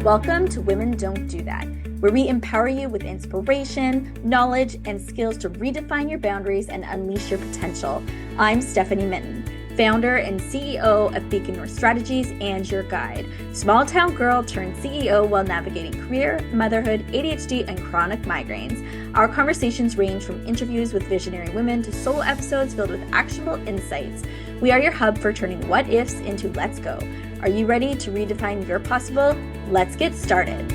Welcome to Women Don't Do That, where we empower you with inspiration, knowledge, and skills to redefine your boundaries and unleash your potential. I'm Stephanie Minton, founder and CEO of Beacon North Strategies and your guide. Small town girl turned CEO while navigating career, motherhood, ADHD, and chronic migraines. Our conversations range from interviews with visionary women to solo episodes filled with actionable insights. We are your hub for turning what ifs into let's go. Are you ready to redefine your possible? Let's get started.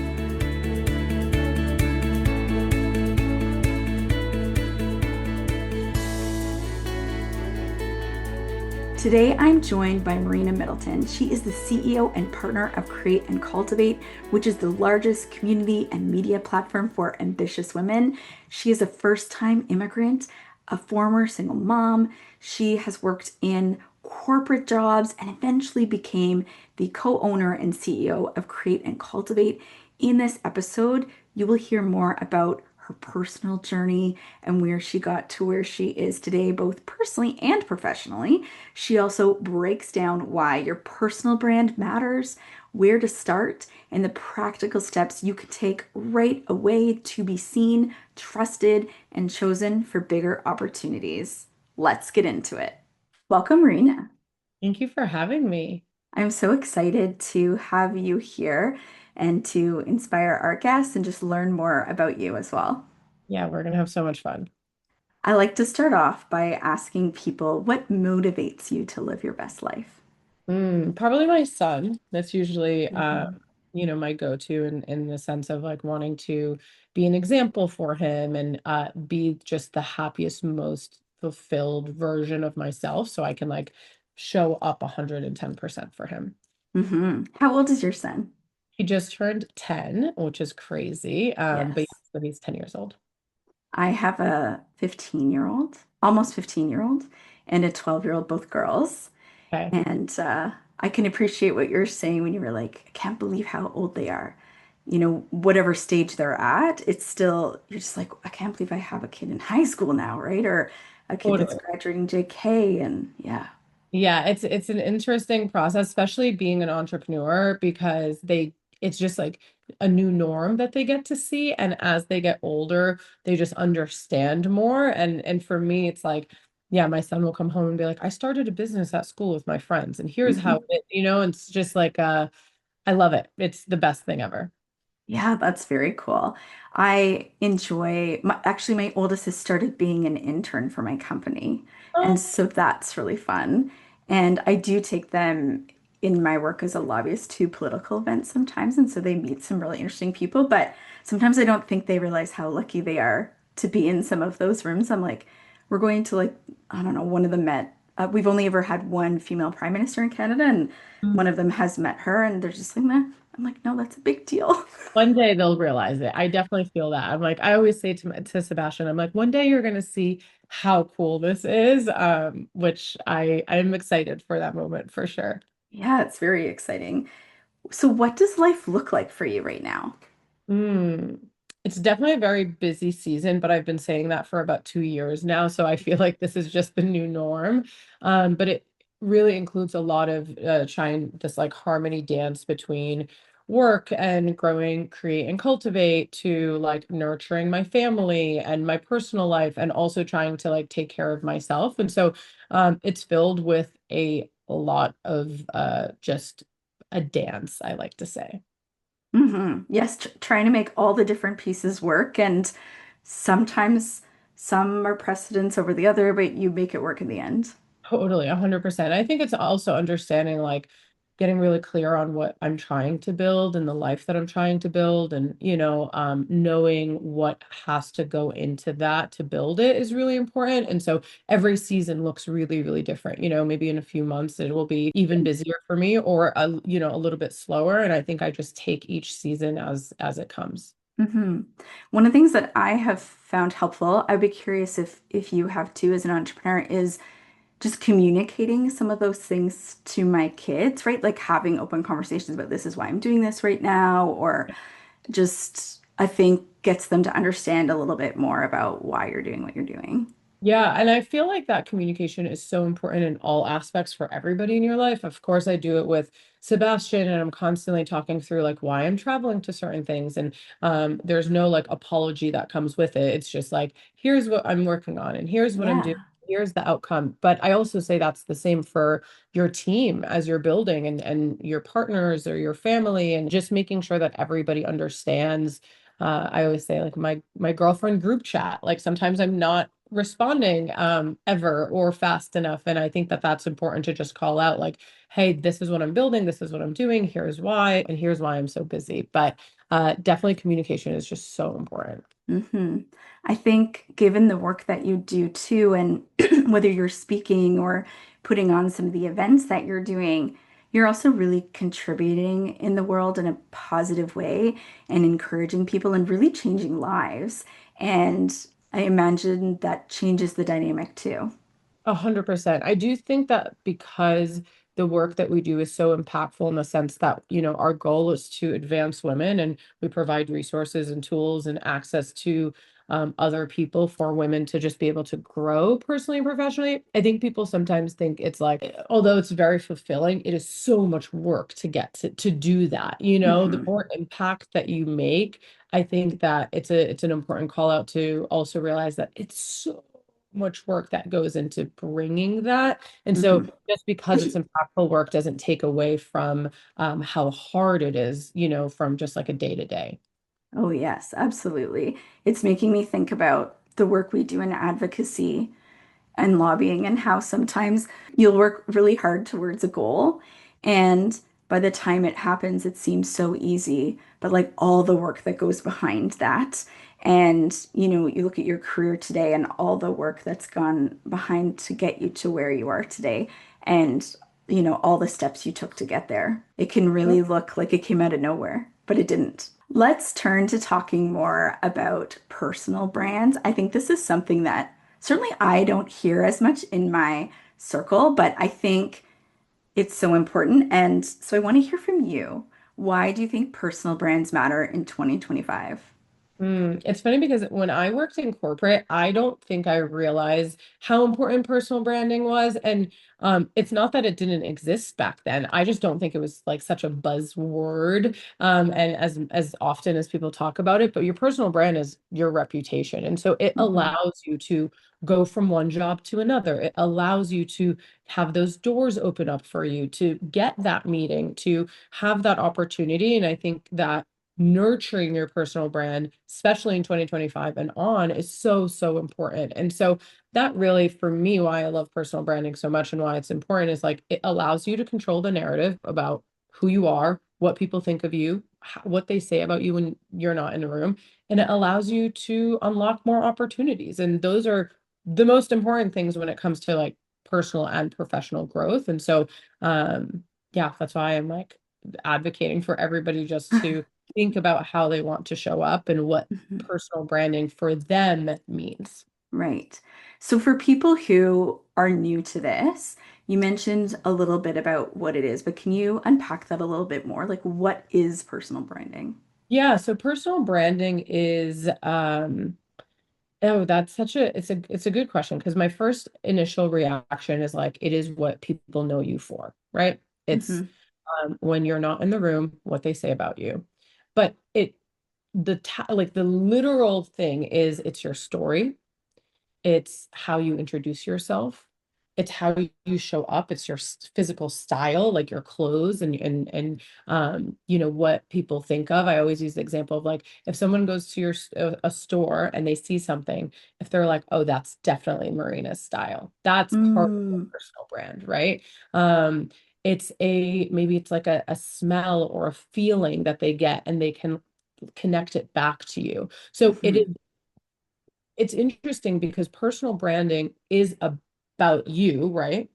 Today, I'm joined by Marina Middleton. She is the CEO and partner of Create and Cultivate, which is the largest community and media platform for ambitious women. She is a first-time immigrant, a former single mom. She has worked in corporate jobs and eventually became the co-owner and CEO of Create and Cultivate. In this episode, you will hear more about her personal journey and where she got to where she is today, both personally and professionally. She also breaks down why your personal brand matters, where to start, and the practical steps you could take right away to be seen, trusted, and chosen for bigger opportunities. Let's get into it. Welcome, Marina. Thank you for having me. I'm so excited to have you here and to inspire our guests and just learn more about you as well. Yeah, we're gonna have so much fun. I like to start off by asking people what motivates you to live your best life? Probably my son. That's usually Mhm. my go-to in the sense of like wanting to be an example for him and be just the happiest, most fulfilled version of myself so I can like show up 110% for him. How old is your son? He just turned 10, which is crazy. But Yes. yeah, so he's 10 years old. I have a 15-year-old, almost 15-year-old, and a 12-year-old, both girls. Okay. And I can appreciate what you're saying when you were like, I can't believe how old they are. You know, whatever stage they're at, it's still, you're just like, I can't believe I have a kid in high school now, right? Or a kid that's Totally. graduating JK. And yeah. Yeah, it's an interesting process, especially being an entrepreneur, because it's just like a new norm that they get to see. And as they get older, they just understand more. And for me, it's like, yeah, my son will come home and be like, I started a business at school with my friends, and here's how Mhm. and it's just like I love it. It's the best thing ever. Yeah, that's very cool. I enjoy actually my oldest has started being an intern for my company. And Oh, so that's really fun. And I do take them in my work as a lobbyist to political events sometimes. And so they meet some really interesting people, but sometimes I don't think they realize how lucky they are to be in some of those rooms. I'm like, we're going to like, I don't know, one of them met. We've only ever had one female prime minister in Canada, and one of them has met her, and they're just like, meh. I'm like, no, that's a big deal. one day they'll realize it. I definitely feel that. I'm like, I always say to Sebastian, I'm like, one day you're gonna see how cool this is. Which I'm excited for that moment for sure. Yeah, it's very exciting. So, what does life look like for you right now? Mm. It's definitely a very busy season, but I've been saying that for about 2 years now, so I feel like this is just the new norm. But it really includes a lot of trying this like harmony dance between work and growing, create, and cultivate to like nurturing my family and my personal life, and also trying to like take care of myself. And so it's filled with a lot of just a dance, I like to say. Yes, trying to make all the different pieces work, and sometimes some are precedence over the other, but you make it work in the end. Totally, 100%. I think it's also understanding, like, getting really clear on what I'm trying to build and the life that I'm trying to build, and, knowing what has to go into that to build it is really important. And so every season looks really, really different. Maybe in a few months it will be even busier for me, or a little bit slower. And I think I just take each season as it comes. hmm One of the things that I have found helpful, I'd be curious if you have too as an entrepreneur, is just communicating some of those things to my kids, right? Like having open conversations about this is why I'm doing this right now, or just I think gets them to understand a little bit more about why you're doing what you're doing. Yeah, and I feel like that communication is so important in all aspects for everybody in your life. Of course, I do it with Sebastian, and I'm constantly talking through like why I'm traveling to certain things. And there's no like apology that comes with it. It's just like, here's what I'm working on, and here's what I'm doing, Yeah. here's the outcome. But I also say that's the same for your team as you're building and your partners or your family, and just making sure that everybody understands. I always say like my girlfriend group chat, like sometimes I'm not responding ever or fast enough, and I think that that's important to just call out like, hey, this is what I'm building, this is what I'm doing, here's why, and here's why I'm so busy. But definitely communication is just so important. hmm I think given the work that you do too, and whether you're speaking or putting on some of the events that you're doing, you're also really contributing in the world in a positive way and encouraging people and really changing lives. And I imagine that changes the dynamic too. 100%. I do think that because the work that we do is so impactful in the sense that, our goal is to advance women, and we provide resources and tools and access to other people for women to just be able to grow personally and professionally. I think people sometimes think it's like, although it's very fulfilling, it is so much work to get to do that. The hmm more impact that you make, I think that it's an important call out to also realize that it's so much work that goes into bringing that. And so hmm just because it's impactful work doesn't take away from how hard it is, from just like a day to day. Oh, yes, absolutely. It's making me think about the work we do in advocacy and lobbying and how sometimes you'll work really hard towards a goal and by the time it happens it seems so easy, but like all the work that goes behind that, and you look at your career today and all the work that's gone behind to get you to where you are today, and all the steps you took to get there, it can really look like it came out of nowhere, but it didn't. Let's turn to talking more about personal brands. I think this is something that certainly I don't hear as much in my circle, but I think it's so important. And so I want to hear from you. Why do you think personal brands matter in 2025? It's funny because when I worked in corporate, I don't think I realized how important personal branding was. And it's not that it didn't exist back then. I just don't think it was like such a buzzword. And as often as people talk about it, but your personal brand is your reputation. And so it hmm allows you to go from one job to another. It allows you to have those doors open up for you, to get that meeting, to have that opportunity. And I think that nurturing your personal brand, especially in 2025 and on, is so, so important. And so that really, for me, why I love personal branding so much and why it's important is like it allows you to control the narrative about who you are, what people think of you, what they say about you when you're not in a room. And it allows you to unlock more opportunities. And those are the most important things when it comes to like personal and professional growth. And so, yeah, that's why I'm like advocating for everybody just to think about how they want to show up and what Mhm. personal branding for them means. Right. So for people who are new to this, you mentioned a little bit about what it is, but can you unpack that a little bit more? Like, what is personal branding? Yeah, so personal branding is oh, that's such a it's a good question because my first initial reaction is like it is what people know you for, right? It's hmm when you're not in the room, what they say about you. But like the literal thing is it's your story. It's how you introduce yourself. It's how you show up. It's your physical style, like your clothes and what people think of. I always use the example of like if someone goes to a store and they see something, if they're like, "Oh, that's definitely Marina's style." That's part of the Mm, personal brand, right? Um, it's maybe it's like a smell or a feeling that they get and they can connect it back to you. So hmm it's interesting because personal branding is about you, right?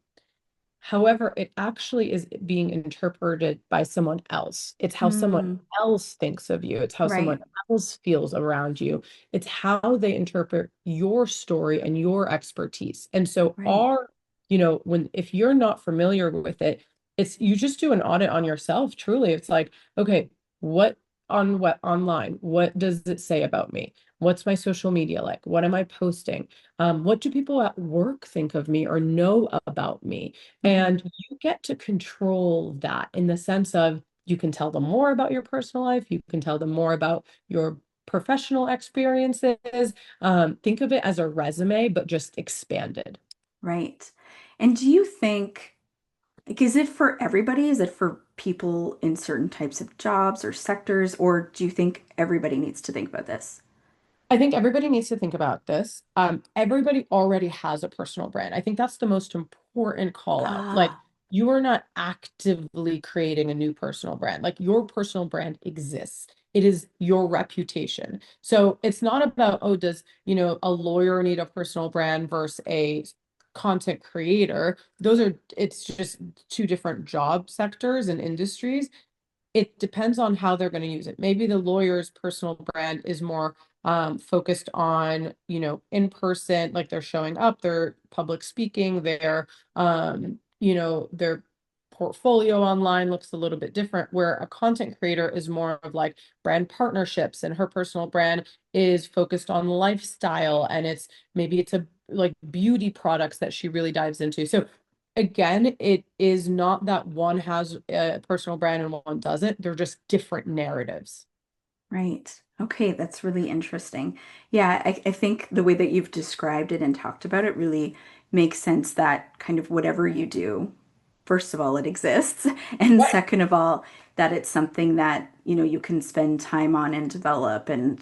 However, it actually is being interpreted by someone else. It's how someone Mm, else thinks of you. It's how someone right, else feels around you. It's how they interpret your story and your expertise. And so right. when if you're not familiar with it, it's you just do an audit on yourself, truly. It's like, okay, what online? What does it say about me? What's my social media like? What am I posting? What do people at work think of me or know about me? Hmm. And you get to control that in the sense of you can tell them more about your personal life, you can tell them more about your professional experiences. Think of it as a resume, but just expanded. Right. And do you think, like, is it for everybody? Is it for people in certain types of jobs or sectors, or do you think everybody needs to think about this? I think everybody needs to think about this. Everybody already has a personal brand. I think that's the most important call out. Like, Ah, you are not actively creating a new personal brand. Like, your personal brand exists. It is your reputation. So it's not about, oh, does, a lawyer need a personal brand versus a content creator? It's just two different job sectors and industries. It depends on how they're going to use it. Maybe the lawyer's personal brand is more focused on, in person, like they're showing up, they're public speaking, their portfolio online looks a little bit different, where a content creator is more of like brand partnerships, and her personal brand is focused on lifestyle, and maybe it's a like beauty products that she really dives into. So again, it is not that one has a personal brand and one doesn't. They're just different narratives. right. Okay, that's really interesting. Yeah, I think the way that you've described it and talked about it really makes sense that kind of whatever you do, first of all, it exists. And Right. second of all, that it's something that, you can spend time on and develop and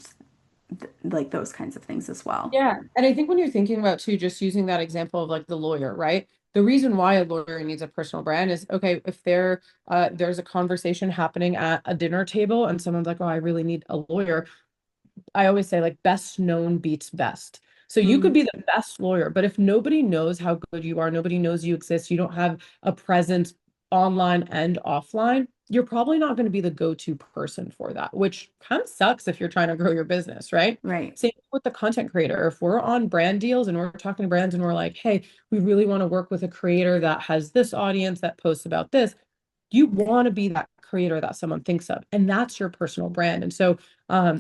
like those kinds of things as well. Yeah. And I think when you're thinking about too, just using that example of like the lawyer, right? The reason why a lawyer needs a personal brand is okay, if there's a conversation happening at a dinner table and someone's like, oh, I really need a lawyer. I always say like best known beats best. So you could Mm, be the best lawyer, but if nobody knows how good you are, nobody knows you exist, you don't have a presence online and offline, you're probably not going to be the go-to person for that, which kind of sucks if you're trying to grow your business, right? right. Same with the content creator. If we're on brand deals and we're talking to brands and we're like, hey, we really want to work with a creator that has this audience that posts about this, you want to be that creator that someone thinks of, and that's your personal brand. And so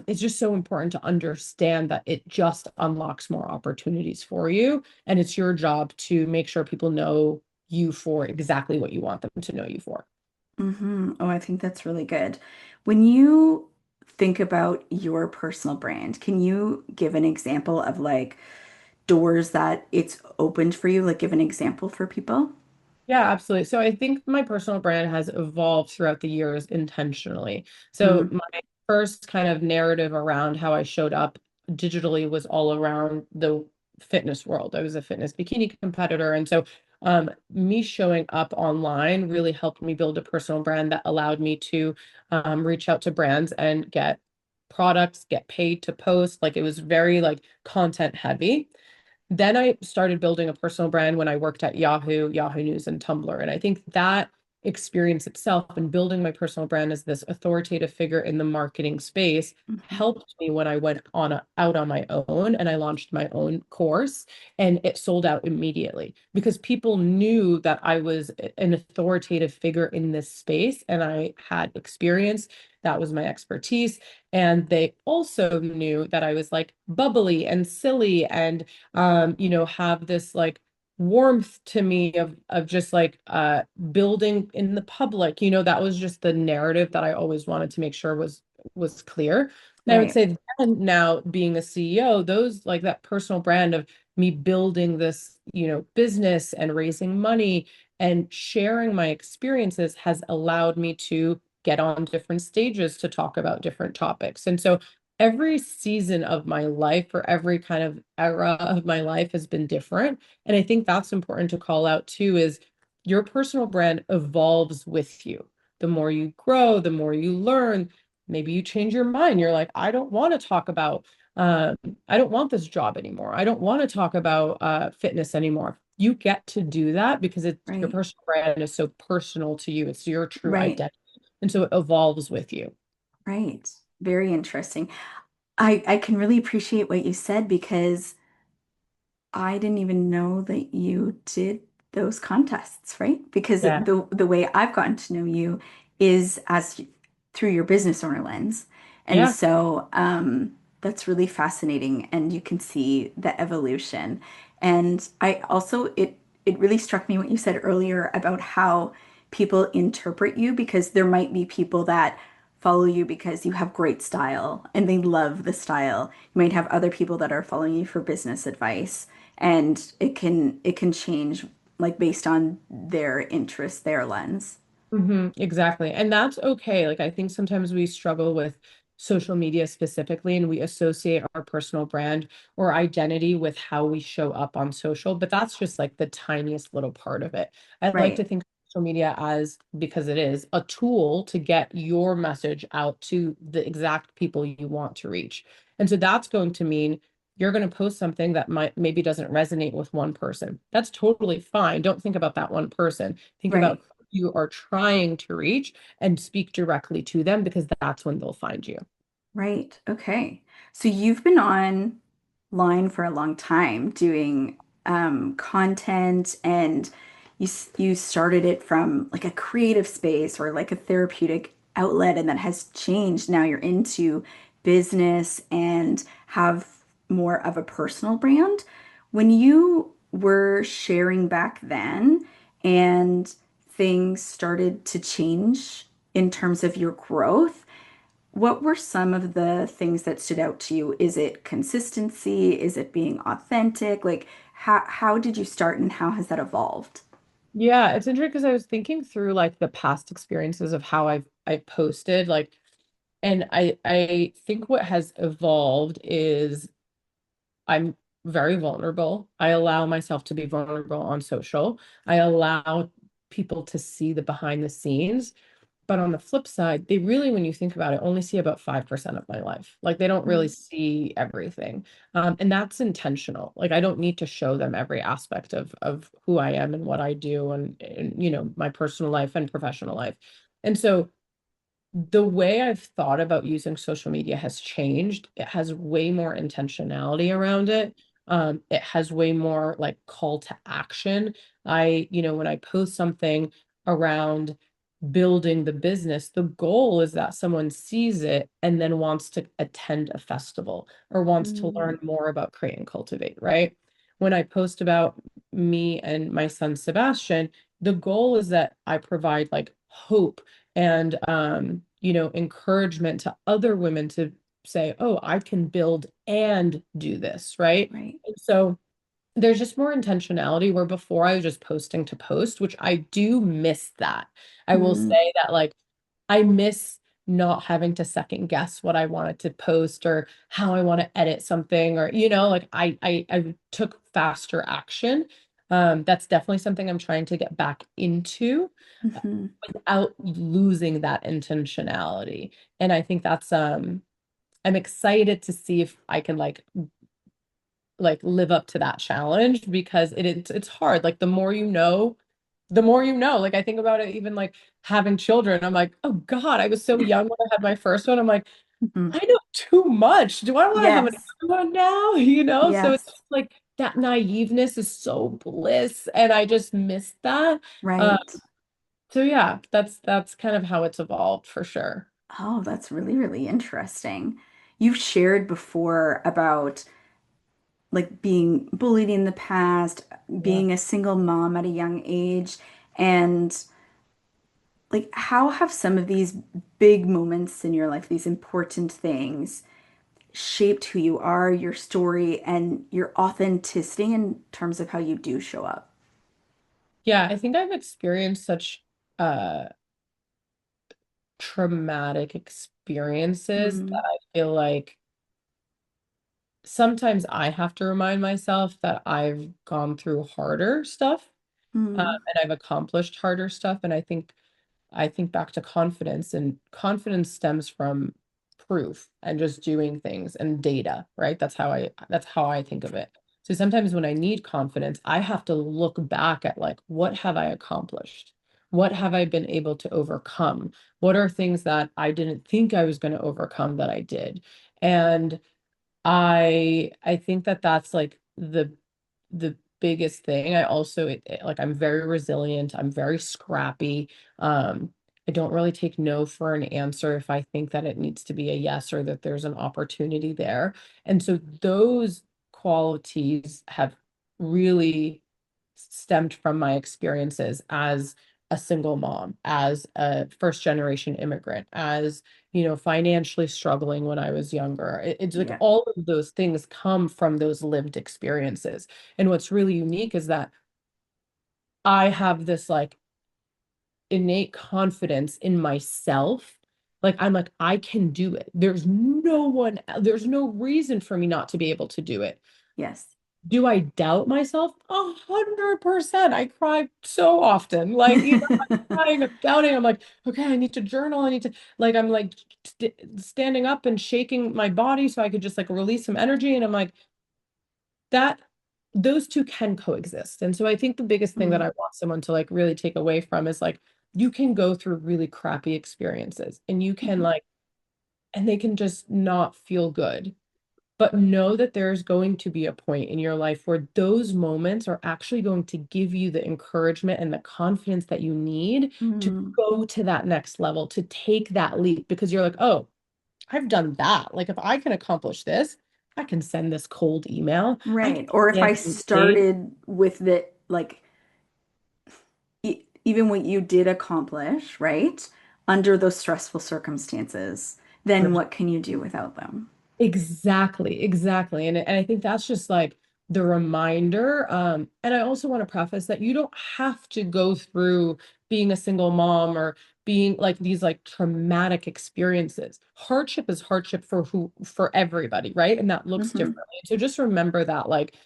it's just so important to understand that it just unlocks more opportunities for you, and it's your job to make sure people know you for exactly what you want them to know you for. Oh, I think that's really good. When you think about your personal brand, can you give an example of like doors that it's opened for you? Like give an example for people? Yeah, absolutely. So I think my personal brand has evolved throughout the years intentionally. So Mm, my first kind of narrative around how I showed up digitally was all around the fitness world. I was a fitness bikini competitor. And so me showing up online really helped me build a personal brand that allowed me to reach out to brands and get products, get paid to post. Like it was very like content heavy. Then I started building a personal brand when I worked at Yahoo, Yahoo News, and Tumblr. And I think that experience itself and building my personal brand as this authoritative figure in the marketing space mhm. helped me when I went out on my own and I launched my own course, and it sold out immediately because people knew that I was an authoritative figure in this space and I had experience. That was my expertise. And they also knew that I was like bubbly and silly and have this like warmth to me of just like building in the public. That was just the narrative that I always wanted to make sure was clear. And I would Right. say then now being a CEO, those like that personal brand of me building this, business and raising money and sharing my experiences has allowed me to get on different stages to talk about different topics. And so every season of my life or every kind of era of my life has been different. And I think that's important to call out too, is your personal brand evolves with you. The more you grow, the more you learn, maybe you change your mind. You're like, I don't want to talk about, um, I don't want this job anymore. I don't want to talk about fitness anymore. You get to do that because your Right. personal brand is so personal to you. It's your true Right. identity. And so it evolves with you. Right. Very interesting. I can really appreciate what you said because I didn't even know that you did those contests, right? Because Yeah. the way I've gotten to know you is through your business owner lens. And Yeah. so, That's really fascinating, and you can see the evolution. And I also it really struck me what you said earlier about how people interpret you, because there might be people that follow you because you have great style and they love the style. You might have other people that are following you for business advice, and it can change like based on their interest, their lens. Exactly. And that's okay. Like, I think sometimes we struggle with social media specifically, and we associate our personal brand or identity with how we show up on social, but that's just like the tiniest little part of it. I like to Right. think of social media as, because it is, a tool to get your message out to the exact people you want to reach. And so that's going to mean you're going to post something that might maybe doesn't resonate with one person. That's totally fine. Don't think about that one person. Think Right. about you are trying to reach and speak directly to them, because that's when they'll find you. Right. Okay. So you've been online for a long time doing content, and you started it from like a creative space or like a therapeutic outlet, and that has changed. Now you're into business and have more of a personal brand. When you were sharing back then and things started to change in terms of your growth, what were some of the things that stood out to you? Is it consistency? Is it being authentic? Like how did you start and how has that evolved? Yeah, it's interesting because I was thinking through like the past experiences of how I posted, like, and I think what has evolved is I'm very vulnerable. I allow myself to be vulnerable on social. I allow people to see the behind the scenes. But on the flip side, they really, when you think about it, only see about 5% of my life. Like, they don't really Mm, see everything. And that's intentional. Like, I don't need to show them every aspect of who I am and what I do, and my personal life and professional life. And so the way I've thought about using social media has changed. It has way more intentionality around it. It has way more like call to action. When I post something around building the business, the goal is that someone sees it and then wants to attend a festival or wants to mm, learn more about Create and Cultivate, right? When I post about me and my son Sebastian, the goal is that I provide like hope and encouragement to other women to say, oh, I can build and do this, right? right. And so there's just more intentionality, where before I was just posting to post, which I do miss that. I will Mm, say that, like, I miss not having to second guess what I wanted to post or how I want to edit something, or like I took faster action. That's definitely something I'm trying to get back into mhm. without losing that intentionality. And I think that's I'm excited to see if I can like live up to that challenge, because it's hard. Like, the more you know. Like, I think about it, even like having children. I'm like, oh God, I was so young when I had my first one. I'm like, Mhm. I know too much. Do I want to have another Yes. one now? So it's Yes. just like that naiveness is so bliss, and I just miss that. Uh, Right. so yeah, that's kind of how it's evolved for sure. Oh, that's really, really interesting. You've shared before about like being bullied in the past, Yeah. being a single mom at a young age, and like how have some of these big moments in your life, these important things, shaped who you are, your story, and your authenticity in terms of how you do show up? Yeah, I think I've experienced such uh traumatic experiences that Mm, I feel like sometimes I have to remind myself that I've gone through harder stuff, mm, and I've accomplished harder stuff. And I think back to confidence, and confidence stems from proof and just doing things and data, right? That's how I think of it. So sometimes when I need confidence, I have to look back at, like, what have I accomplished? What have I been able to overcome? What are things that I didn't think I was going to overcome that I did? And I think that that's like the biggest thing. I also like, I'm very resilient. I'm very scrappy. I don't really take no for an answer if I think that it needs to be a yes or that there's an opportunity there. And so those qualities have really stemmed from my experiences as a single mom, as a first generation immigrant, as, financially struggling when I was younger. It's like Yeah. all of those things come from those lived experiences. And what's really unique is that I have this like innate confidence in myself. Like I'm like, I can do it. There's no reason for me not to be able to do it. Yes. Do I doubt myself? 100%. I cry so often. Like, I'm crying, I'm doubting. I'm like, okay, I need to journal. I need to, like, I'm like standing up and shaking my body so I could just like release some energy. And I'm like, that those two can coexist. And so I think the biggest thing that I Mm, want someone to like really take away from is like, you can go through really crappy experiences and you can mhm, like, and they can just not feel good. But know that there's going to be a point in your life where those moments are actually going to give you the encouragement and the confidence that you need to mm. go to that next level, to take that leap, because you're like, oh, I've done that. Like, if I can accomplish this, I can send this cold email. I can Right. Or if I answer the date. started with the like even what you did accomplish, right? Under those stressful circumstances, then what can you do without them? Exactly, exactly. And I think that's just like the reminder. And I also want to preface that you don't have to go through being a single mom or being like these like traumatic experiences. Hardship is hardship for everybody, right? And that looks Hmm. differently. So just remember that like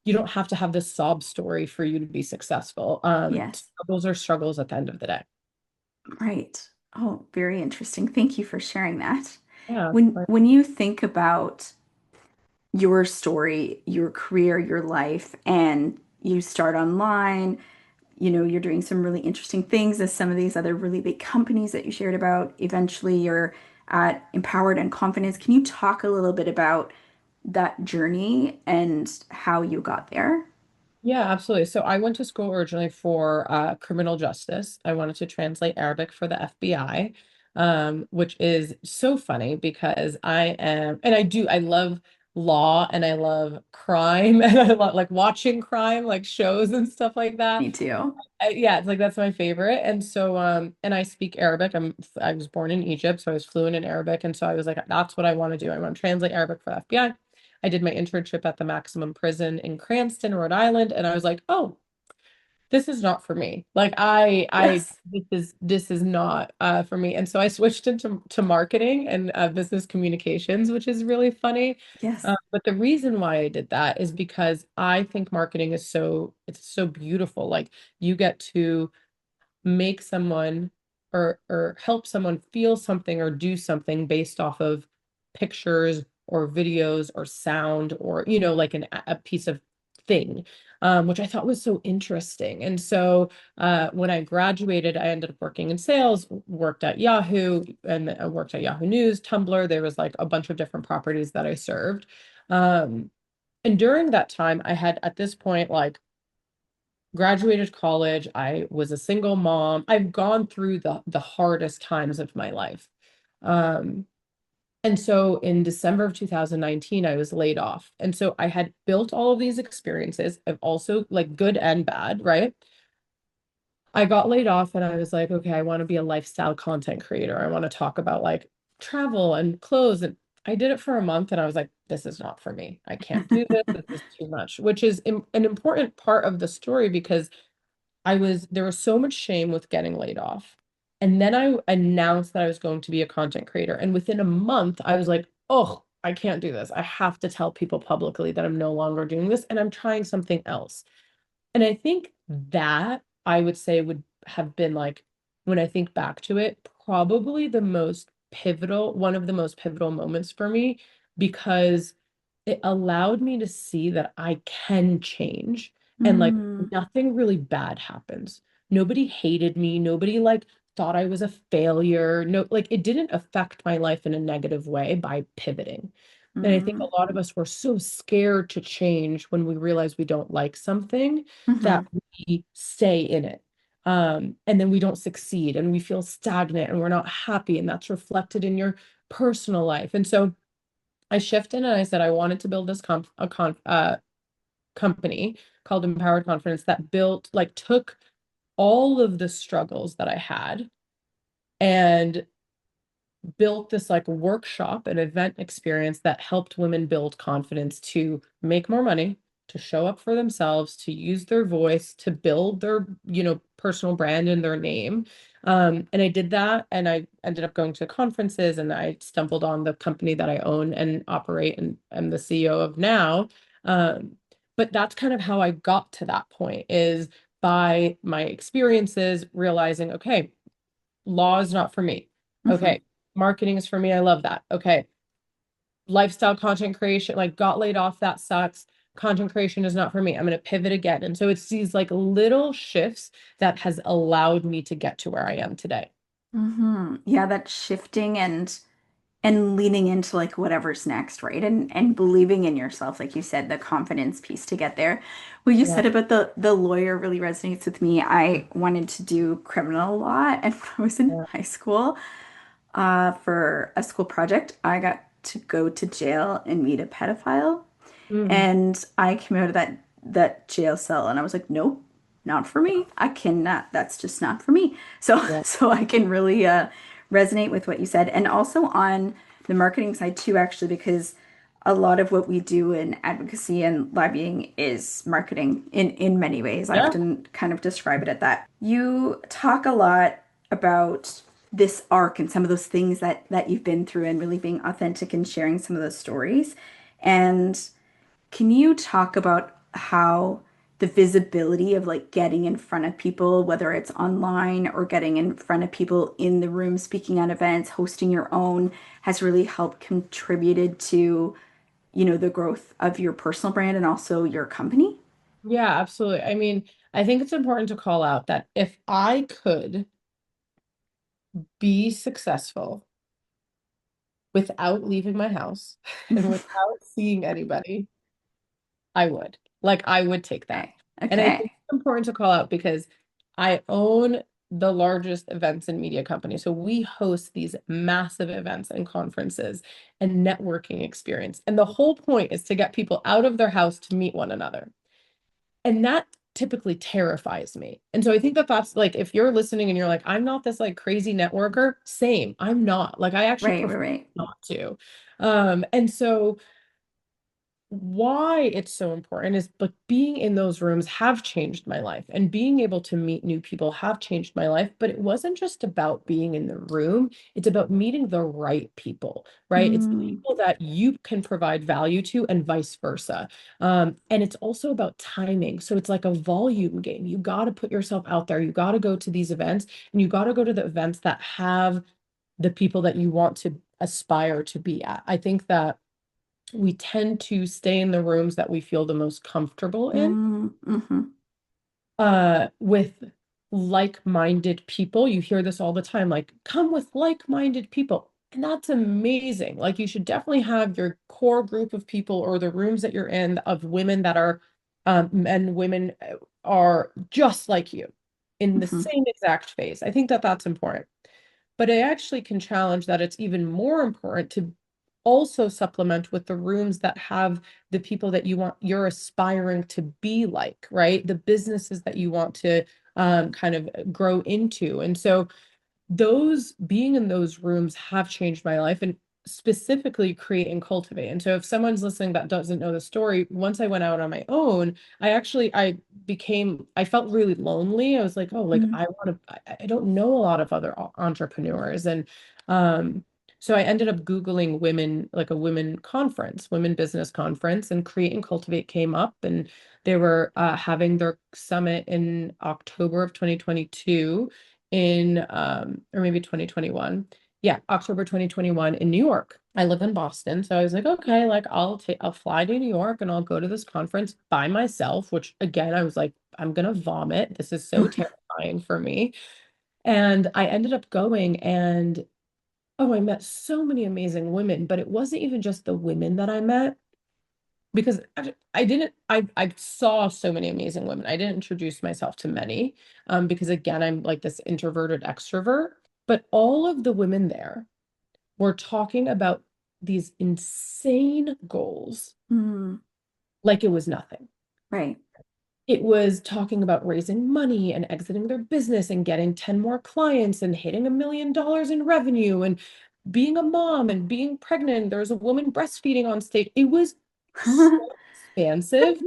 you don't have to have this sob story for you to be successful. Yes. Struggles are struggles at the end of the day. Right. Oh, very interesting. Thank you for sharing that. Yeah. When you think about your story, your career, your life, and you start online, you're doing some really interesting things as some of these other really big companies that you shared about. Eventually, you're at Empowered and Confidence. Can you talk a little bit about that journey and how you got there? Yeah, absolutely. So I went to school originally for criminal justice. I wanted to translate Arabic for the FBI, which is so funny because I love law and I love crime and I love like watching crime, like shows and stuff like that. Me too. Yeah, it's like that's my favorite. And so, and I speak Arabic. I was born in Egypt, so I was fluent in Arabic. And so I was like, that's what I want to do. I want to translate Arabic for the FBI. I did my internship at the maximum prison in Cranston, Rhode Island, and I was like, oh, this is not for me. Like Yes. this is not for me. And so I switched into to marketing and business communications, which is really funny. Yes. But the reason why I did that is because I think marketing is it's so beautiful. Like you get to make someone or help someone feel something or do something based off of pictures or videos or sound or like a piece of thing, which I thought was so interesting. And so when I graduated, I ended up working in sales, worked at Yahoo, and I worked at Yahoo News, Tumblr. There was like a bunch of different properties that I served. um, and during that time I had at this point like graduated college. I was a single mom. I've gone through the hardest times of my life. Um, and so in December of 2019, I was laid off. And so I had built all of these experiences of also like good and bad, right? I got laid off and I was like, okay, I want to be a lifestyle content creator. I want to talk about like travel and clothes. And I did it for a month and I was like, this is not for me. I can't do this. This is too much, which is an important part of the story because there was so much shame with getting laid off. And then I announced that I was going to be a content creator. And within a month, I was like, oh, I can't do this. I have to tell people publicly that I'm no longer doing this and I'm trying something else. And I think that I would say would have been like, when I think back to it, probably one of the most pivotal moments for me because it allowed me to see that I can change and like Mm, nothing really bad happens. Nobody hated me. Nobody like thought I was a failure. No, like it didn't affect my life in a negative way by pivoting. And I think mm, a lot of us were so scared to change when we realize we don't like something that mhm. we stay in it. And then we don't succeed and we feel stagnant and we're not happy, and that's reflected in your personal life. And so I shifted and I said I wanted to build this company called Empowered Confidence that built, like, took all of the struggles that I had and built this like workshop and event experience that helped women build confidence to make more money, to show up for themselves, to use their voice, to build their, personal brand and their name. And I did that, and I ended up going to conferences, and I stumbled on the company that I own and operate and am the CEO of now. But that's kind of how I got to that point, is by my experiences, realizing, okay, law is not for me. Hmm. Okay, marketing is for me. I love that. Okay, lifestyle content creation, like, got laid off. That sucks. Content creation is not for me. I'm going to pivot again. And so it's these like little shifts that has allowed me to get to where I am today. Yeah, that shifting and leaning into like whatever's next, right? And believing in yourself, like you said, the confidence piece to get there. What you Yeah. said about the lawyer really resonates with me. I wanted to do criminal law, and when I was in Yeah. high school, for a school project, I got to go to jail and meet a pedophile. Mm, And I came out of that jail cell and I was like, nope, not for me. I cannot, that's just not for me. So yeah. so I can really resonate with what you said. And also on the marketing side too, actually, because a lot of what we do in advocacy and lobbying is marketing in many ways. I Yeah. often kind of describe it at that. You talk a lot about this arc and some of those things that you've been through and really being authentic and sharing some of those stories. And can you talk about how the visibility of like getting in front of people, whether it's online or getting in front of people in the room, speaking at events, hosting your own, has really helped contributed to, the growth of your personal brand and also your company? Yeah, absolutely. I mean, I think it's important to call out that if I could be successful without leaving my house and without seeing anybody, I would. Like, I would take that. Okay. And I think Okay. it's important to call out because I own the largest events and media company. So we host these massive events and conferences and networking experience. And the whole point is to get people out of their house to meet one another. And that typically terrifies me. And so I think that that's like, if you're listening and you're like, I'm not this like crazy networker, same. I'm not. Like, I actually Right, prefer right, right. not to. And so why it's so important is, like, being in those rooms have changed my life, and being able to meet new people have changed my life. But it wasn't just about being in the room, it's about meeting the right people, right? It's the Mm, people that you can provide value to, and vice versa. And it's also about timing. So it's like a volume game. You got to put yourself out there, you got to go to these events, and you got to go to the events that have the people that you want to aspire to be at. I think that we tend to stay in the rooms that we feel the most comfortable in, mm-hmm. with like-minded people. You hear this all the time, like, come with like-minded people. And that's amazing. Like, you should definitely have your core group of people, or the rooms that you're in, of women that are, men, women, are just like you in the Mm-hmm. same exact phase. I think that that's important. But I actually can challenge that it's even more important to also supplement with the rooms that have the people that you're aspiring to be like, right? The businesses that you want to kind of grow into. And so those, being in those rooms have changed my life, and specifically Create and Cultivate. And so if someone's listening that doesn't know the story, once I went out on my own, I felt really lonely. I was like, oh, like, Mm-hmm. I don't know a lot of other entrepreneurs. And um so I ended up Googling women, like a women conference, women business conference, and Create and Cultivate came up, and they were having their summit in October of 2022, or maybe 2021. Yeah, October 2021 in New York. I live in Boston, so I was like, okay, like, I'll fly to New York and I'll go to this conference by myself, which, again, I was like, I'm gonna vomit. This is so terrifying for me. And I ended up going, and oh, I met so many amazing women, but it wasn't even just the women that I met. because I didn't I saw so many amazing women. I didn't introduce myself to many, because again, I'm like this introverted extrovert, but all of the women there were talking about these insane goals Mm, like it was nothing. right. It was talking about raising money and exiting their business and getting 10 more clients and hitting $1 million in revenue and being a mom and being pregnant. There was a woman breastfeeding on stage. It was so expansive.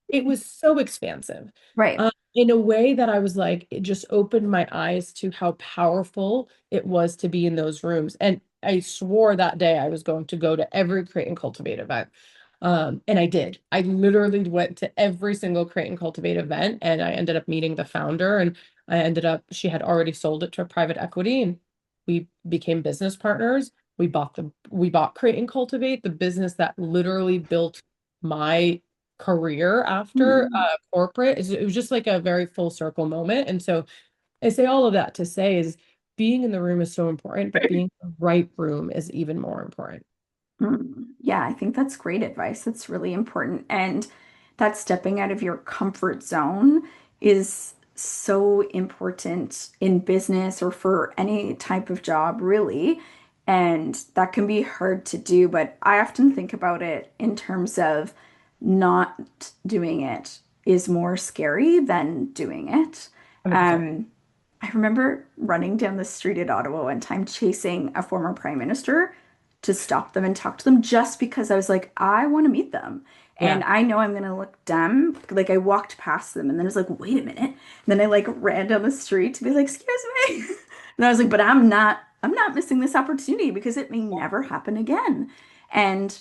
It was so expansive. Right. In a way that I was like, it just opened my eyes to how powerful it was to be in those rooms. And I swore that day I was going to go to every Create and Cultivate event. And I did. I literally went to every single Create and Cultivate event, and I ended up meeting the founder, and she had already sold it to a private equity, and we became business partners. We bought Create and Cultivate, the business that literally built my career after Mm. corporate. It was just like a very full circle moment. And so I say all of that to say is being in the room is so important, but being in the right room is even more important. Yeah, I think that's great advice. That's really important. And that stepping out of your comfort zone is so important in business or for any type of job, really. And that can be hard to do, but I often think about it in terms of not doing it is more scary than doing it. 100%. Um, I remember running down the street at Ottawa one time chasing a former prime minister to stop them and talk to them just because I was like, I want to meet them. And Yeah. I know I'm going to look dumb. Like I walked past them and then I was like, wait a minute. And then I like ran down the street to be like, excuse me. And I was like, but I'm not missing this opportunity because it may never happen again. And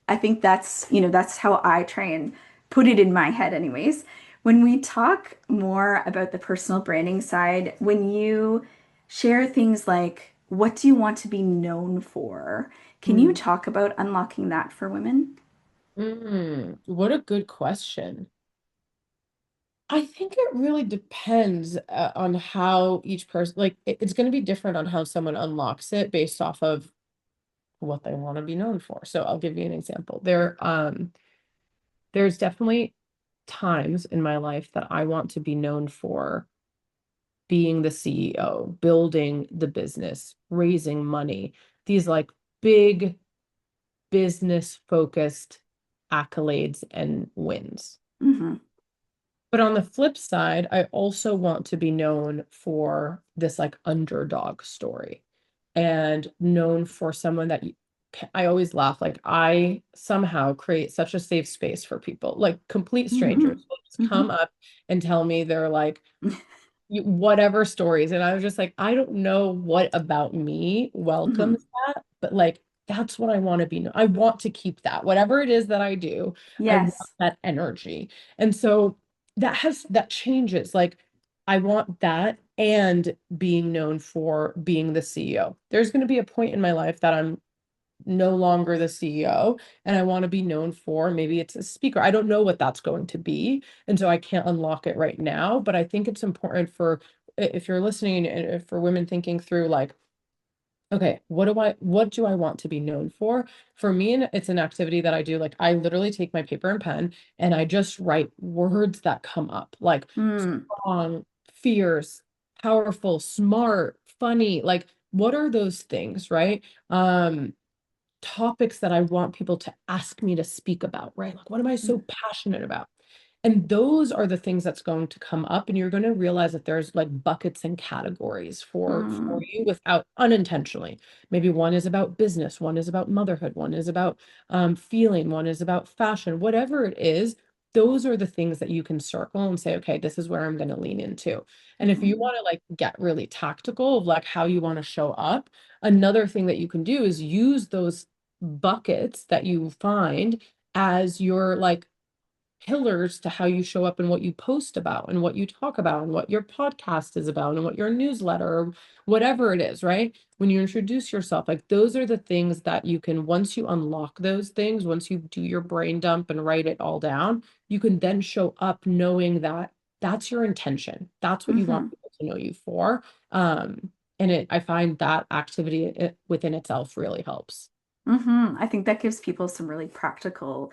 I think that's, that's how I try and put it in my head, anyways. When we talk more about the personal branding side, when you share things like, what do you want to be known for? Can you Mm. talk about unlocking that for women? What a good question. I think it really depends on how each person, like, it's going to be different on how someone unlocks it based off of what they want to be known for. So I'll give you an example. There's definitely times in my life that I want to be known for being the CEO, building the business, raising money, these like big business focused accolades and wins. Hmm. But on the flip side, I also want to be known for this like underdog story and known for someone that I always laugh. Like I somehow create such a safe space for people, like complete Hmm. strangers will just come Hmm. up and tell me they're like, whatever stories. And I was just like, I don't know what about me Hmm. welcomes that, but like, that's what I want to be. I want to keep that. Whatever it is that I do, I want Yes. that energy. And so that changes. Like, I want that and being known for being the CEO. There's going to be a point in my life that I'm no longer the CEO and I want to be known for maybe it's a speaker. I don't know what that's going to be. And so I can't unlock it right now. But I think it's important for if you're listening and for women thinking through like, okay, what do I want to be known for? For me, and it's an activity that I do. Like I literally take my paper and pen and I just write words that come up, like Mm. strong, fierce, powerful, smart, funny. Like what are those things, right? Topics that I want people to ask me to speak about, right? Like, what am I so passionate about? And those are the things that's going to come up, and you're going to realize that there's like buckets and categories for Mm. you without unintentionally. Maybe one is about business, one is about motherhood, one is about feeling, one is about fashion, whatever it is. Those are the things that you can circle and say, okay, this is where I'm going to lean into. And if you Mm. want to like get really tactical of like how you want to show up, another thing that you can do is use those buckets that you find as your like pillars to how you show up and what you post about and what you talk about and what your podcast is about and what your newsletter or whatever it is, right? When you introduce yourself, like those are the things that you can, once you unlock those things, once you do your brain dump and write it all down, you can then show up knowing that that's your intention. That's what you want Hmm. people to know you for. I find that activity within itself really helps. Hmm. I think that gives people some really practical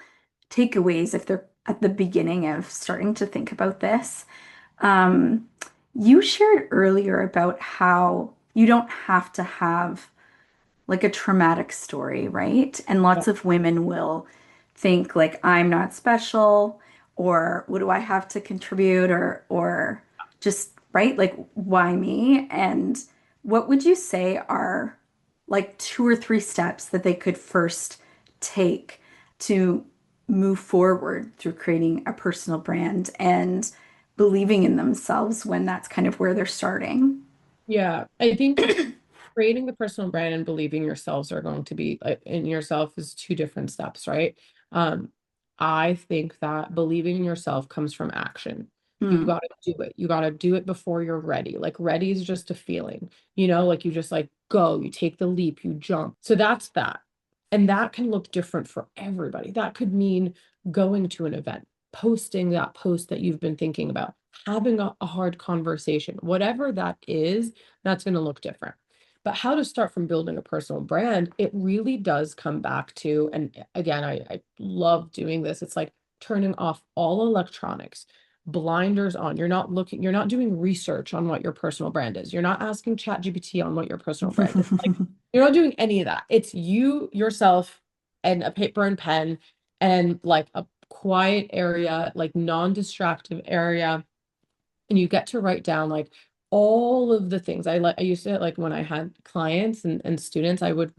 takeaways if they're at the beginning of starting to think about this. Um, you shared earlier about how you don't have to have like a traumatic story, right? And Yeah. lots of women will think like I'm not special or what do I have to contribute or just right? Like why me? And what would you say are like two or three steps that they could first take to move forward through creating a personal brand and believing in themselves when that's kind of where they're starting? Yeah, I think creating the personal brand and believing yourselves are going to be in yourself is two different steps, right? Um, I think that believing in yourself comes from action. You Hmm. got to do it. You got to do it before you're ready. Like ready is just a feeling, like you just like go, you take the leap, you jump. So that's that. And that can look different for everybody. That could mean going to an event, posting that post that you've been thinking about, having a hard conversation, whatever that is, that's going to look different. But how to start from building a personal brand, it really does come back to, and again, I love doing this. It's like turning off all electronics, blinders on. You're not doing research on what your personal brand is. You're not asking ChatGPT on what your personal brand is. Like, you're not doing any of that. It's you, yourself, and a paper and pen, and like a quiet area, like non-distractive area, and you get to write down like all of the things I used to, like when I had clients and students, I would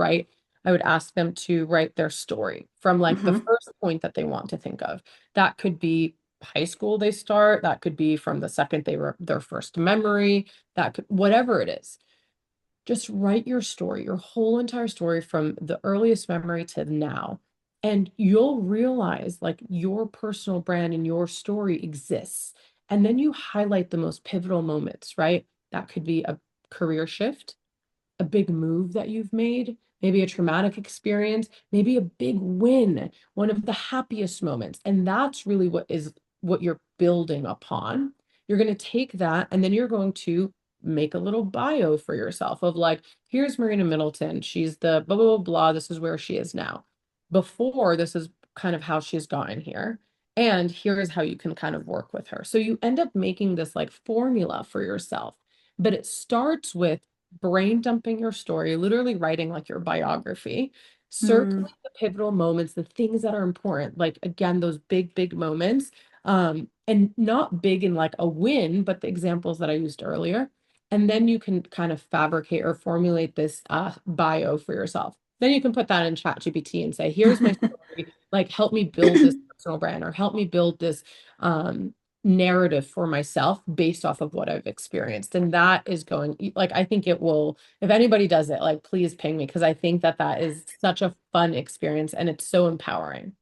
ask them to write their story from like the Hmm. first point that they want to think of. That could be high school they start, that could be from the second they were their first memory, that could whatever it is. Just write your story, your whole entire story from the earliest memory to now. And you'll realize like your personal brand and your story exists. And then you highlight the most pivotal moments, right? That could be a career shift, a big move that you've made, maybe a traumatic experience, maybe a big win, one of the happiest moments. And that's really what you're building upon. You're going to take that and then you're going to make a little bio for yourself of like, here's Marina Middleton. She's the blah, blah, blah, blah. This is where she is now. Before, this is kind of how she's gotten here. And here is how you can kind of work with her. So you end up making this like formula for yourself. But it starts with brain dumping your story, literally writing like your biography, Hmm. circling the pivotal moments, the things that are important, like again, those big, big moments. And not big in like a win, but the examples that I used earlier. And then you can kind of fabricate or formulate this bio for yourself. Then you can put that in ChatGPT and say, here's my story, like help me build this personal brand or help me build this narrative for myself based off of what I've experienced. And that is going, like, I think it will, if anybody does it, like, please ping me because I think that that is such a fun experience and it's so empowering.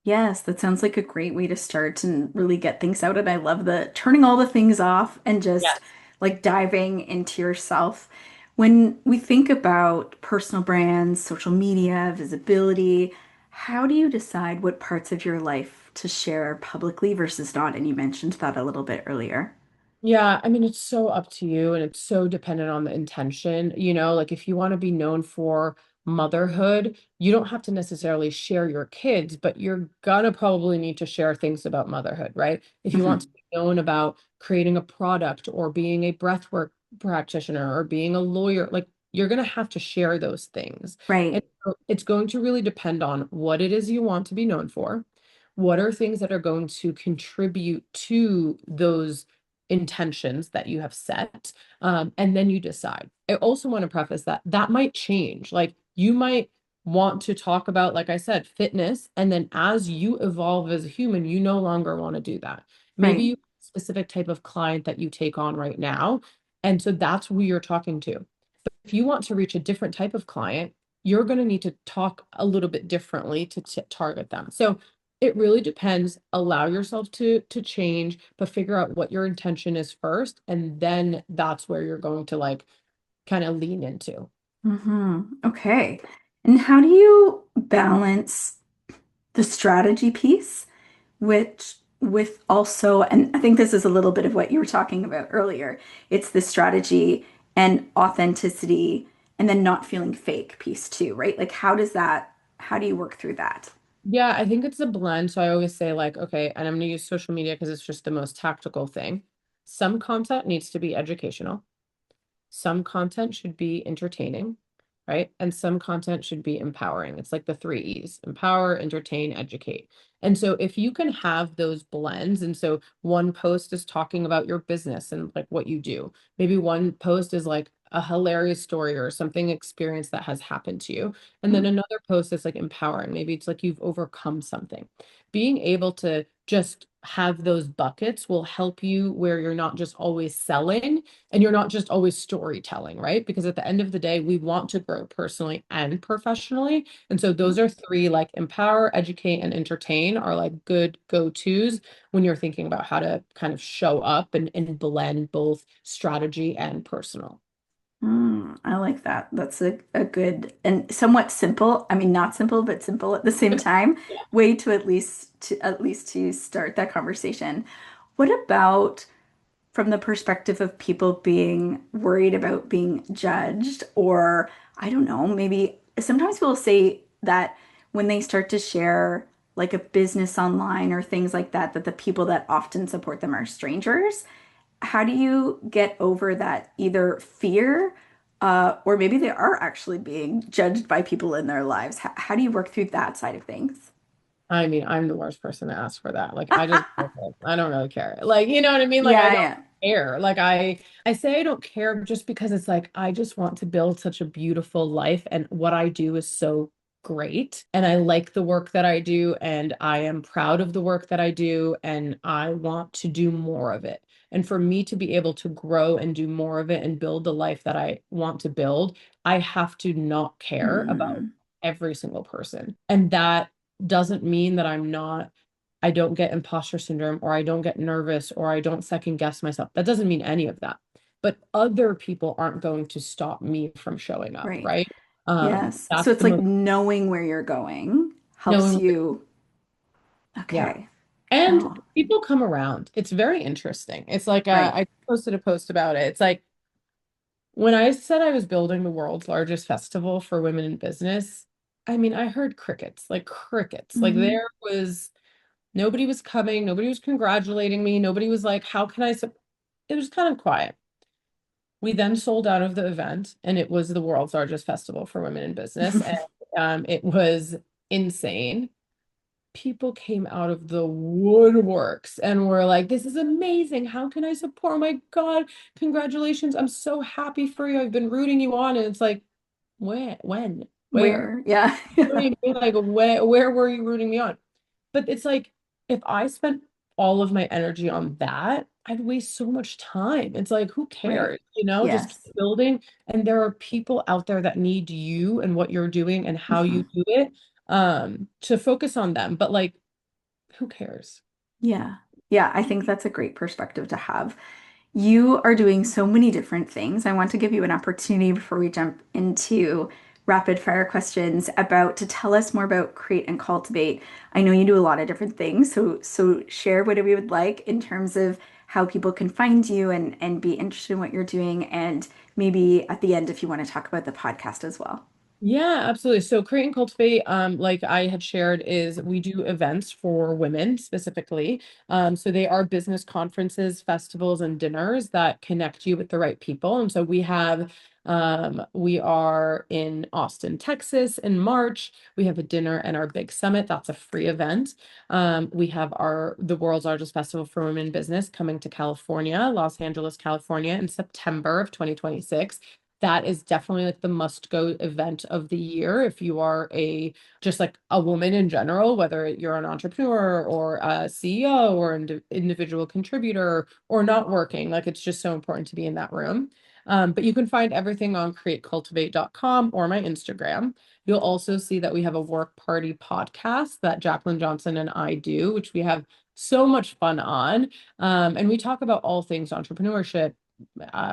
Yes, that sounds like a great way to start and really get things out. And I love the turning all the things off and just Yes. like diving into yourself. When we think about personal brands, social media, visibility, how do you decide what parts of your life to share publicly versus not? And you mentioned that a little bit earlier. Yeah, I mean, it's so up to you and it's so dependent on the intention. Like if you want to be known for motherhood, you don't have to necessarily share your kids, but you're gonna probably need to share things about motherhood, right? If you want to Hmm. be known about creating a product or being a breathwork practitioner or being a lawyer, like you're gonna have to share those things. And Right. so it's going to really depend on what it is you want to be known for. What are things that are going to contribute to those intentions that you have set, and then you decide. I also want to preface that that might change. Like you might want to talk about, like I said, fitness, and then as you evolve as a human, you no longer want to do that. Maybe Right. you have a specific type of client that you take on right now, and so that's who you're talking to. If you want to reach a different type of client, you're going to need to talk a little bit differently to target them. So it really depends. Allow yourself to change, but figure out what your intention is first, and then that's where you're going to like kind of lean into. Okay. And how do you balance the strategy piece, which with also, and I think this is a little bit of what you were talking about earlier. It's the strategy and authenticity and then not feeling fake piece too, right? Like how do you work through that? Yeah, I think it's a blend. So I always say like, okay, and I'm going to use social media because it's just the most tactical thing. Some content needs to be educational. Some content should be entertaining, right? And some content should be empowering. It's like the three E's: empower, entertain, educate. And so if you can have those blends, and so one post is talking about your business and like what you do. Maybe one post is like a hilarious story or something experience that has happened to you. And then Mm. another post is like empowering. Maybe it's like you've overcome something. Being able to just have those buckets will help you where you're not just always selling and you're not just always storytelling, right? Because at the end of the day, we want to grow personally and professionally. And so those are three, like empower, educate, and entertain are like good go-tos when you're thinking about how to kind of show up and blend both strategy and personal. I like that. That's a good and somewhat simple. I mean, not simple, but simple at the same time. Yeah. Way to at least to start that conversation. What about from the perspective of people being worried about being judged, or I don't know, maybe sometimes people say that when they start to share like a business online or things like that, that the people that often support them are strangers. How do you get over that either fear, or maybe they are actually being judged by people in their lives? How do you work through that side of things? I mean, I'm the worst person to ask for that. Like, I don't really care. Like, you know what I mean? Like, I Yeah, don't yeah. care. Like, I say I don't care just because it's like, I just want to build such a beautiful life. And what I do is so great. And I like the work that I do. And I am proud of the work that I do. And I want to do more of it. And for me to be able to grow and do more of it and build the life that I want to build, I have to not care about Hmm. every single person. And that doesn't mean that I don't get imposter syndrome or I don't get nervous or I don't second guess myself. That doesn't mean any of that. But other people aren't going to stop me from showing up, Right. right? Yes. So That's it's the like most knowing where you're going helps knowing, you. yeah. Okay. And Oh, people come around. It's very interesting. It's like right. I posted a post about it. It's like when I said I was building the world's largest festival for women in business, I mean, I heard crickets, like crickets. Like Hmm. there was nobody was coming. Nobody was congratulating me. Nobody was like, how can I? It was kind of quiet. We then sold out of the event, and it was the world's largest festival for women in business. And it was insane. People came out of the woodworks and were like, this is amazing. How can I support? Oh my God, congratulations. I'm so happy for you. I've been rooting you on. And it's like, when, where? Where? Yeah. What do you mean? Like, where were you rooting me on? But it's like if I spent all of my energy on that, I'd waste so much time. It's like, who Right. cares? You know, just keep Yes. building. And there are people out there that need you and what you're doing and how you Hmm. do it, to focus on them. But like, who cares? Yeah. Yeah. I think that's a great perspective to have. You are doing so many different things. I want to give you an opportunity before we jump into rapid fire questions about to tell us more about Create and Cultivate. I know you do a lot of different things, so share whatever you would like in terms of how people can find you and be interested in what you're doing, and maybe at the end if you want to talk about the podcast as well. Yeah, absolutely. So Create and Cultivate, like I had shared, is we do events for women specifically. So they are business conferences, festivals, and dinners that connect you with the right people. And so we are in Austin, Texas in March. We have a dinner and our big summit. That's a free event. We have the world's largest festival for women in business coming to California, Los Angeles, California in September of 2026. That is definitely like the must go event of the year if you are just like a woman in general, whether you're an entrepreneur or a CEO or individual contributor or not working. Like it's just so important to be in that room. But you can find everything on createcultivate.com or my Instagram. You'll also see that we have a work party podcast that Jacqueline Johnson and I do, which we have so much fun on. And we talk about all things entrepreneurship,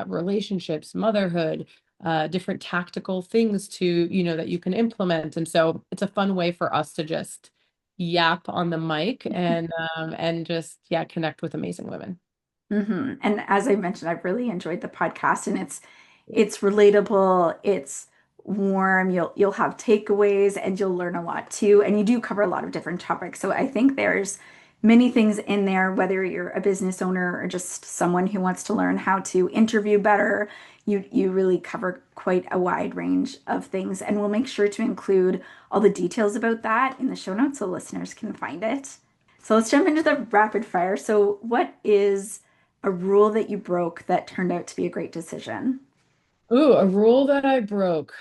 relationships, motherhood, different tactical things to, that you can implement. And so it's a fun way for us to just yap on the mic and just, yeah, connect with amazing women. And as I mentioned, I've really enjoyed the podcast, and it's relatable. It's warm. You'll have takeaways and you'll learn a lot too. And you do cover a lot of different topics. So I think there's many things in there, whether you're a business owner or just someone who wants to learn how to interview better. You really cover quite a wide range of things. And we'll make sure to include all the details about that in the show notes so listeners can find it. So let's jump into the rapid fire. So, what is a rule that you broke that turned out to be a great decision? Ooh, a rule that I broke.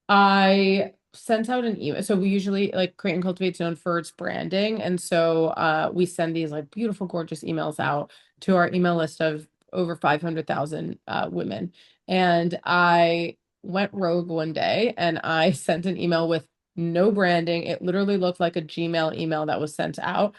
I sent out an email. So we usually like Create and Cultivate's known for its branding. And so we send these like beautiful, gorgeous emails out to our email list of over 500,000 women. And I went rogue one day and I sent an email with no branding. It literally looked like a Gmail email that was sent out.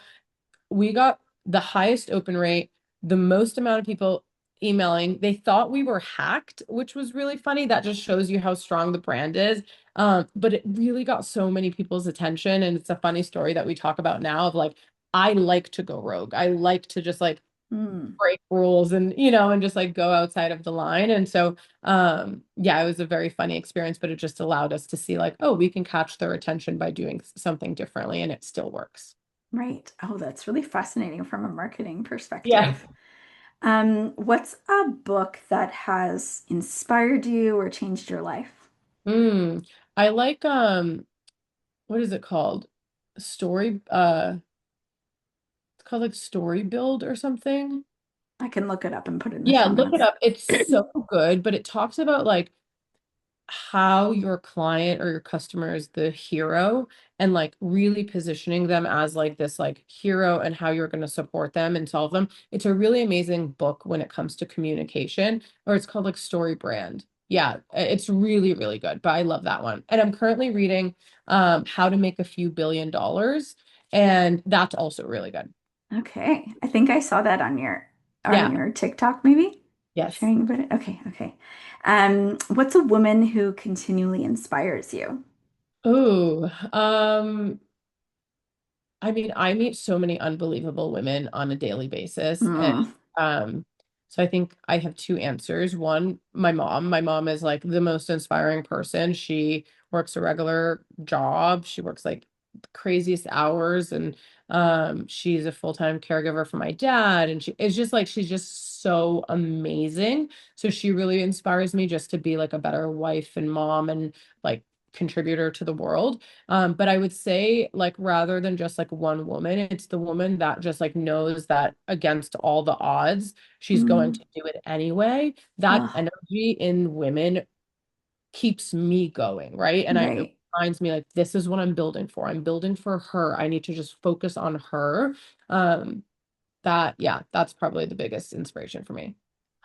We got the highest open rate, the most amount of people emailing. They thought we were hacked, which was really funny. That just shows you how strong the brand is. But it really got so many people's attention. And it's a funny story that we talk about now of like, I like to go rogue. I like to just like Hmm. break rules and, and just like go outside of the line. And so, yeah, it was a very funny experience, but it just allowed us to see like, oh, we can catch their attention by doing something differently and it still works. Right. Oh, that's really fascinating from a marketing Yeah. perspective. What's a book that has inspired you or changed your life? Mm, I like what is it called? Story it's called like Story Build or something. I can look it up and put it in the Yeah, show look it notes. up. It's so good, but it talks about like how your client or your customer is the hero and like really positioning them as like this like hero and how you're going to support them and solve them. It's a really amazing book when it comes to communication, or it's called like Story Brand. Yeah, it's really, really good, but I love that one. And I'm currently reading How to Make a Few Billion Dollars, and that's also really good. Okay. I think I saw that on Yeah. your TikTok, maybe Yes. sharing about it. Okay, okay. What's a woman who continually inspires you? Oh, I mean, I meet so many unbelievable women on a daily basis. And Hmm. um, so I think I have two answers. One, my mom. My mom is like the most inspiring person. She works a regular job. She works like the craziest hours and she's a full-time caregiver for my dad. And it's just like she's just so amazing. So she really inspires me just to be like a better wife and mom and like contributor to the world. But I would say like rather than just like one woman, it's the woman that just like knows that against all the odds, she's going Mm. to do it anyway. That Oh, energy in women keeps me going, right? And it right. reminds me like this is what I'm building for. I'm building for her. I need to just focus on her. Um, yeah, that's probably the biggest inspiration for me.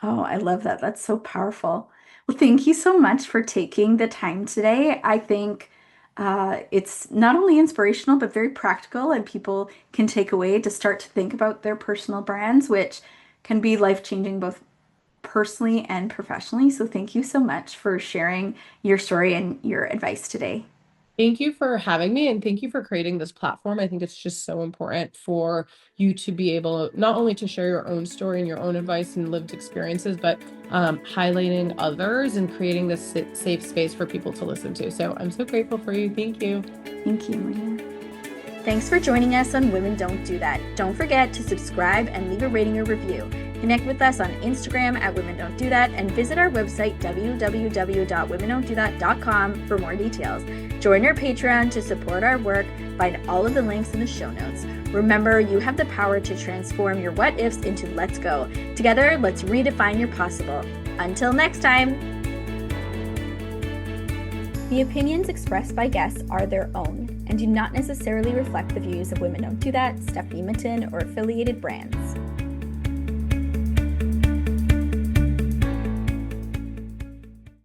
Oh, I love that. That's so powerful. Well, thank you so much for taking the time today. I think it's not only inspirational, but very practical, and people can take away to start to think about their personal brands, which can be life-changing both personally and professionally. So, thank you so much for sharing your story and your advice today. Thank you for having me and thank you for creating this platform. I think it's just so important for you to be able not only to share your own story and your own advice and lived experiences, but highlighting others and creating this safe space for people to listen to. So I'm so grateful for you. Thank you. Thank you, Marina. Thanks for joining us on Women Don't Do That. Don't forget to subscribe and leave a rating or review. Connect with us on Instagram at Women Don't Do That and visit our website www.womendon'tdothat.com for more details. Join our Patreon to support our work. Find all of the links in the show notes. Remember, you have the power to transform your what ifs into let's go. Together, let's redefine your possible. Until next time. The opinions expressed by guests are their own and do not necessarily reflect the views of Women Don't Do That, Stephanie Mitten, or affiliated brands.